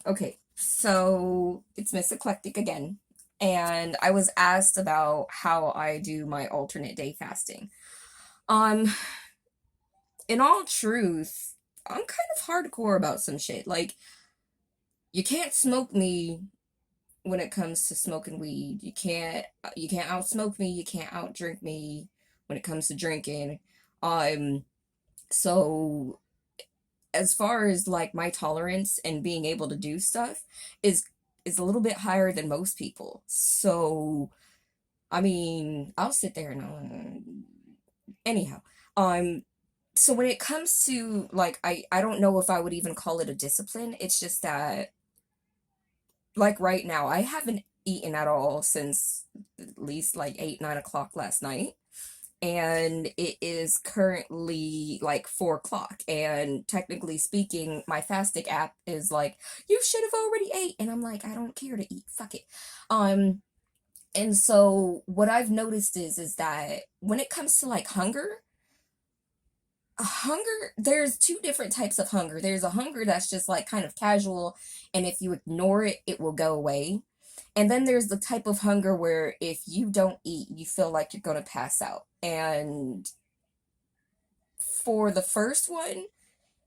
Okay, so it's Miss Eclectic again, and I was asked about how I do my alternate day fasting. Um, in all truth, I'm kind of hardcore about some shit. Like, you can't smoke me when it comes to smoking weed. You can't outsmoke me, you can't outdrink me when it comes to drinking. Um, so as far as like my tolerance and being able to do stuff is is a little bit higher than most people. So I mean, I'll sit there and anyhow. Um so when it comes to like I don't know if I would even call it a discipline. It's just that like right now I haven't eaten at all since at least like 8, 9 o'clock last night, and it is currently like 4 o'clock, and technically speaking my fasting app is like, you should have already ate, and I'm like, I don't care to eat, fuck it. um and so what I've noticed is that when it comes to like hunger, there's two different types of hunger. There's a hunger that's just like kind of casual, and if you ignore it, it will go away. And then there's the type of hunger where if you don't eat, you feel like you're going to pass out. And for the first one,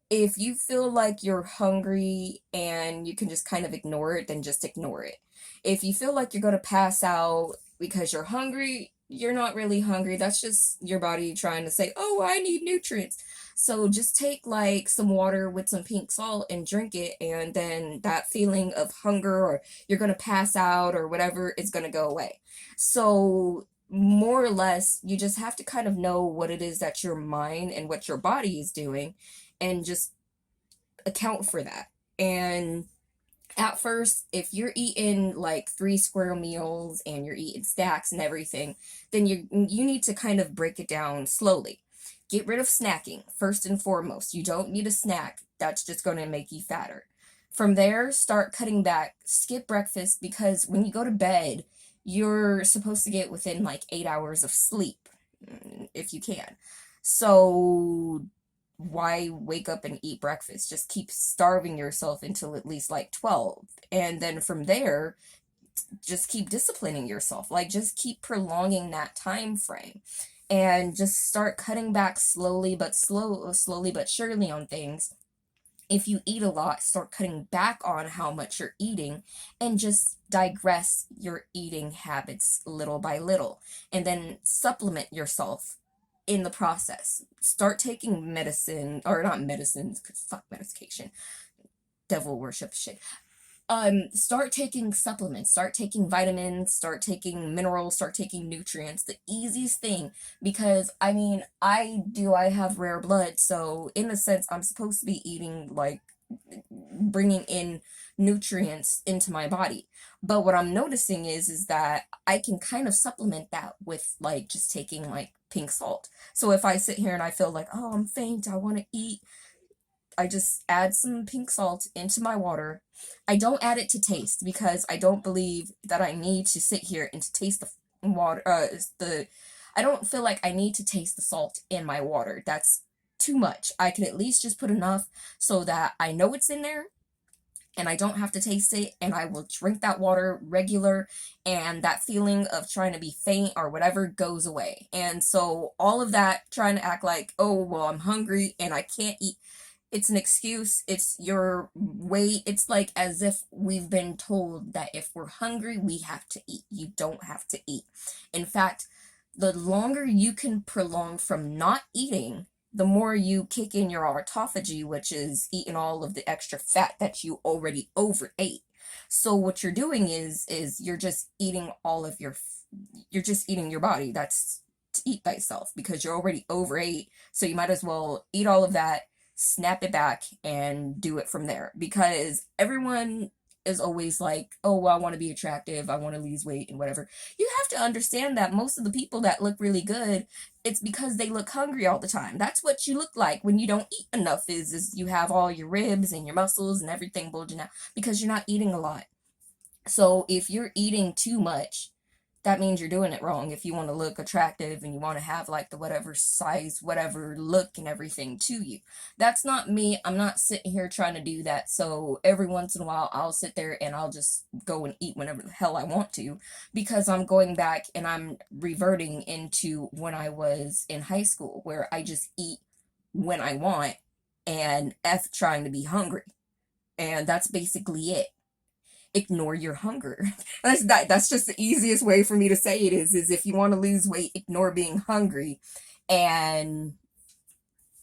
if you feel like you're hungry and you can just kind of ignore it, then just ignore it. If you feel like you're going to pass out because you're hungry, you're not really hungry. That's just your body trying to say, oh, I need nutrients. So just take like some water with some pink salt and drink it, and then that feeling of hunger or you're going to pass out or whatever is going to go away. So more or less, you just have to kind of know what it is that your mind and what your body is doing, and just account for that. And at first, if you're eating like 3 square meals and you're eating stacks and everything, then you need to kind of break it down slowly. Get rid of snacking first and foremost. You don't need a snack. That's just going to make you fatter. From there, start cutting back. Skip breakfast, because when you go to bed, you're supposed to get within like 8 hours of sleep, if you can. So why wake up and eat breakfast? Just keep starving yourself until at least like 12. And then from there, just keep disciplining yourself. Like just keep prolonging that time frame. And just start cutting back slowly but surely on things. If you eat a lot, start cutting back on how much you're eating, and just digress your eating habits little by little. And then supplement yourself in the process. Start taking medicine, or not medicines, because fuck medication, devil worship shit. Start taking supplements, start taking vitamins, start taking minerals, start taking nutrients. The easiest thing, because I mean, I have rare blood, so in a sense, I'm supposed to be eating like bringing in nutrients into my body. But what I'm noticing is that I can kind of supplement that with like just taking like pink salt. So if I sit here and I feel like, oh, I'm faint, I want to eat, I just add some pink salt into my water. I don't add it to taste, because I don't believe that I need to sit here and to taste the water. The I don't feel like I need to taste the salt in my water. That's too much. I can at least just put enough so that I know it's in there and I don't have to taste it, and I will drink that water regular, and that feeling of trying to be faint or whatever goes away. And so all of that trying to act like, oh, well, I'm hungry and I can't eat, it's an excuse. It's your weight. It's like as if we've been told that if we're hungry, we have to eat. You don't have to eat. In fact, the longer you can prolong from not eating, the more you kick in your autophagy, which is eating all of the extra fat that you already overate. So what you're doing is you're just eating all of you're just eating your body. That's to eat thyself, because you're already overate. So you might as well eat all of that, snap it back, and do it from there. Because everyone is always like, oh, well, I want to be attractive, I want to lose weight and whatever. You have to understand that most of the people that look really good, it's because they look hungry all the time. That's what you look like when you don't eat enough, is you have all your ribs and your muscles and everything bulging out because you're not eating a lot. So if you're eating too much, that means you're doing it wrong. If you want to look attractive and you want to have like the whatever size, whatever look and everything to you. That's not me. I'm not sitting here trying to do that. So every once in a while, I'll sit there and I'll just go and eat whenever the hell I want to, because I'm going back and I'm reverting into when I was in high school, where I just eat when I want and F trying to be hungry. And that's basically it. Ignore your hunger. That's just the easiest way for me to say it is if you want to lose weight, ignore being hungry and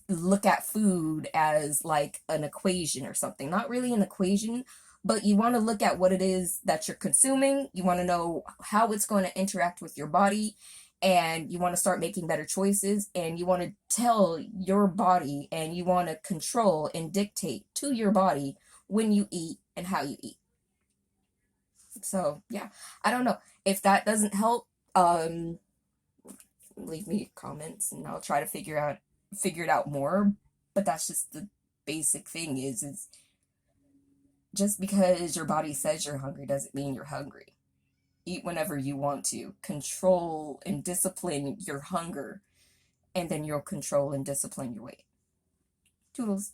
look at food as like an equation or something. Not really an equation, but you want to look at what it is that you're consuming. You want to know how it's going to interact with your body, and you want to start making better choices, and you want to tell your body, and you want to control and dictate to your body when you eat and how you eat. So yeah, I don't know if that doesn't help. Leave me comments and I'll try to figure it out more. But that's just the basic thing is just because your body says you're hungry doesn't mean you're hungry. Eat whenever you want to. Control and discipline your hunger, and then you'll control and discipline your weight. Toodles.